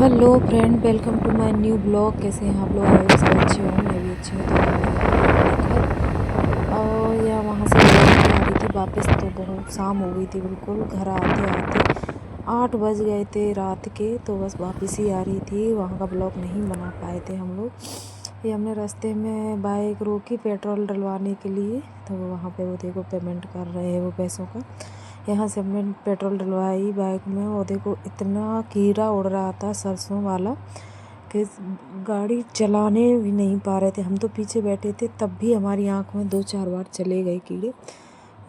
Hello friend, welcome to my new blog. कैसे हैं आप लोग? आई होप सब अच्छे हों। मैं भी अच्छी हूँ। तो और या वहाँ से आ रही थी वापस, तो बहुत शाम हो गई थी। बिल्कुल घर आते आते 8 बज गए थे रात के। तो बस वापस ही आ रही थी, वहाँ का ब्लॉग नहीं बना पाए थे हम लोग। ये हमने रास्ते में बाइक रोकी पेट्रोल डलवाने के लिए। तो वहाँ पे वो देखो पेमेंट कर रहे हैं वो पैसों का। यहाँ से हमने पेट्रोल डलवाई बाइक में, और देखो इतना कीड़ा उड़ रहा था सरसों वाला कि गाड़ी चलाने भी नहीं पा रहे थे। हम तो पीछे बैठे थे, तब भी हमारी आँख में 2-4 बार चले गए कीड़े।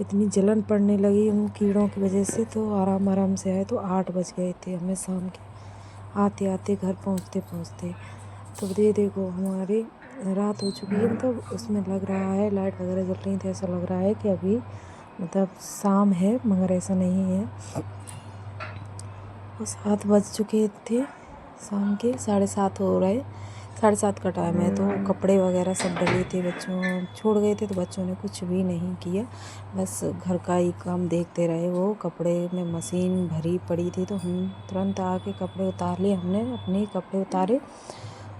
इतनी जलन पड़ने लगी उन कीड़ों की वजह से। तो आराम आराम से आए तो 8 बज गए थे हमें शाम के, आते आते घर पहुँचते पहुँचते। तो ये देखो हमारी रात हो चुकी है, मतलब उसमें लग रहा है लाइट वगैरह जल रही थी, ऐसा लग रहा है कि अभी मतलब शाम है, मगर ऐसा नहीं है। और 7 बज चुके थे शाम के, 7:30 हो रहे, 7:30 का टाइम है। तो कपड़े वगैरह सब डले थे, बच्चों छोड़ गए थे, तो बच्चों ने कुछ भी नहीं किया, बस घर का ही काम देखते रहे। वो कपड़े में मशीन भरी पड़ी थी, तो हम तुरंत आके कपड़े उतार लिए। हमने अपने कपड़े उतारे,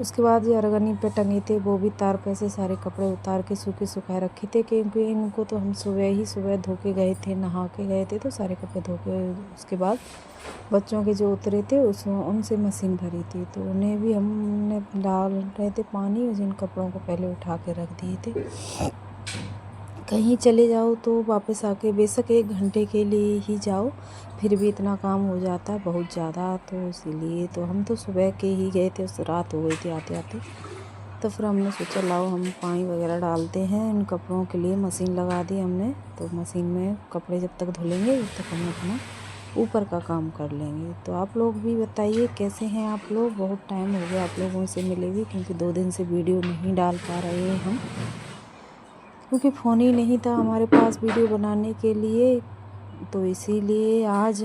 उसके बाद जो अरगनी पे टंगे थे वो भी तार पे से सारे कपड़े उतार के सुखाए रखे थे, क्योंकि इनको तो हम सुबह धो के गए थे, नहा के गए थे। तो सारे कपड़े धो के उसके बाद बच्चों के जो उतरे थे उनसे मशीन भरी थी, तो उन्हें भी हमने डाल रहे थे पानी, और जिन कपड़ों को पहले उठा के रख दिए थे। कहीं चले जाओ तो वापस आके बेशक 1 घंटे के लिए ही जाओ, फिर भी इतना काम हो जाता है बहुत ज़्यादा। तो इसीलिए तो हम तो सुबह के ही गए थे, उस रात हो गई थी आते आते। तो फिर हमने सोचा लाओ हम पानी वगैरह डालते हैं इन कपड़ों के लिए। मशीन लगा दी हमने, तो मशीन में कपड़े जब तक धुलेंगे तब तक हम अपना ऊपर का काम कर लेंगे। तो आप लोग भी बताइए कैसे हैं आप लोग? बहुत टाइम हो गया आप लोगों से मिले भी, क्योंकि 2 दिन से वीडियो नहीं डाल पा रहे हैं हम, क्योंकि फ़ोन ही नहीं था हमारे पास वीडियो बनाने के लिए। तो इसीलिए आज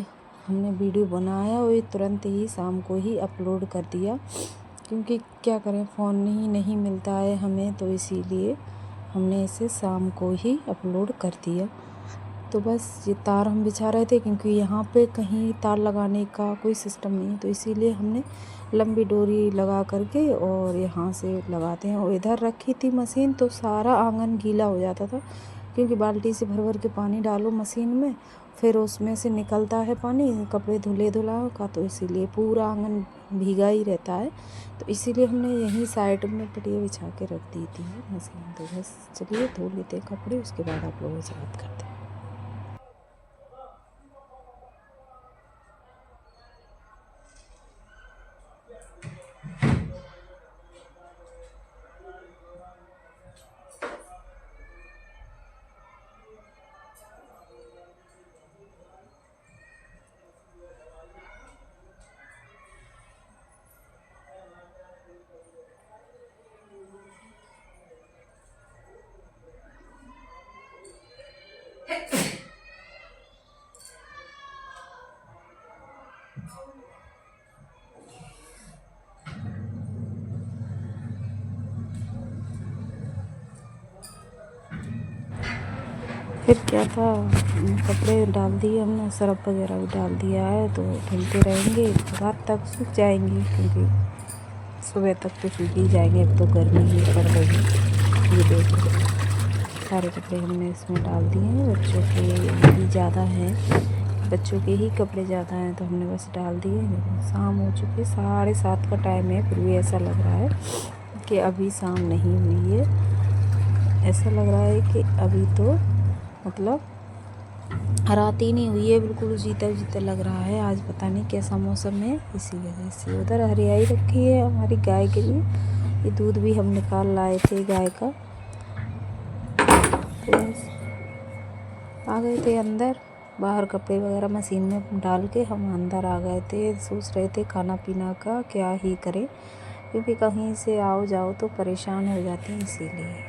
हमने वीडियो बनाया और ये तुरंत ही शाम को ही अपलोड कर दिया, क्योंकि क्या करें फ़ोन ही नहीं मिलता है हमें, तो इसीलिए हमने इसे शाम को ही अपलोड कर दिया। तो बस ये तार हम बिछा रहे थे, क्योंकि यहाँ पे कहीं तार लगाने का कोई सिस्टम नहीं है, तो इसीलिए हमने लंबी डोरी लगा करके और यहाँ से लगाते हैं। और इधर रखी थी मशीन, तो सारा आंगन गीला हो जाता था, क्योंकि बाल्टी से भर भर के पानी डालो मशीन में, फिर उसमें से निकलता है पानी कपड़े धुलाओ का, तो इसीलिए पूरा आंगन भीगा ही रहता है। तो इसीलिए हमने यहीं साइड में पटिया बिछा के रख दी थी मशीन। तो बस चलिए धो लेते हैं कपड़े, उसके बाद आप लोगों से बात करते हैं। फिर क्या था, कपड़े डाल दिए हमने, सर्फ वगैरह भी डाल दिया है, तो धुलते रहेंगे, रात तक सूख जाएंगे, क्योंकि सुबह तक तो सूख ही जाएंगे। अब तो गर्मी ही पड़ रही है। ये देखो सारे कपड़े हमने इसमें डाल दिए हैं, बच्चों के ही ज़्यादा हैं, बच्चों के ही कपड़े ज़्यादा हैं, तो हमने बस डाल दिए। शाम हो चुकी, 7:30 का टाइम है, फिर भी ऐसा लग रहा है कि अभी शाम नहीं हुई है। ऐसा लग रहा है कि अभी तो मतलब रात ही नहीं हुई है, बिल्कुल शीतल शीतल लग रहा है। आज पता नहीं कैसा मौसम है, इसी वजह से। उधर हरियाई रखी है हमारी गाय के लिए, ये दूध भी हम निकाल लाए थे गाय का। तो बस आ गए थे अंदर, बाहर कपड़े वगैरह मशीन में डाल के हम अंदर आ गए थे। सोच रहे थे खाना पीना का क्या ही करें, क्योंकि कहीं से आओ जाओ तो परेशान हो जाते हैं, इसीलिए।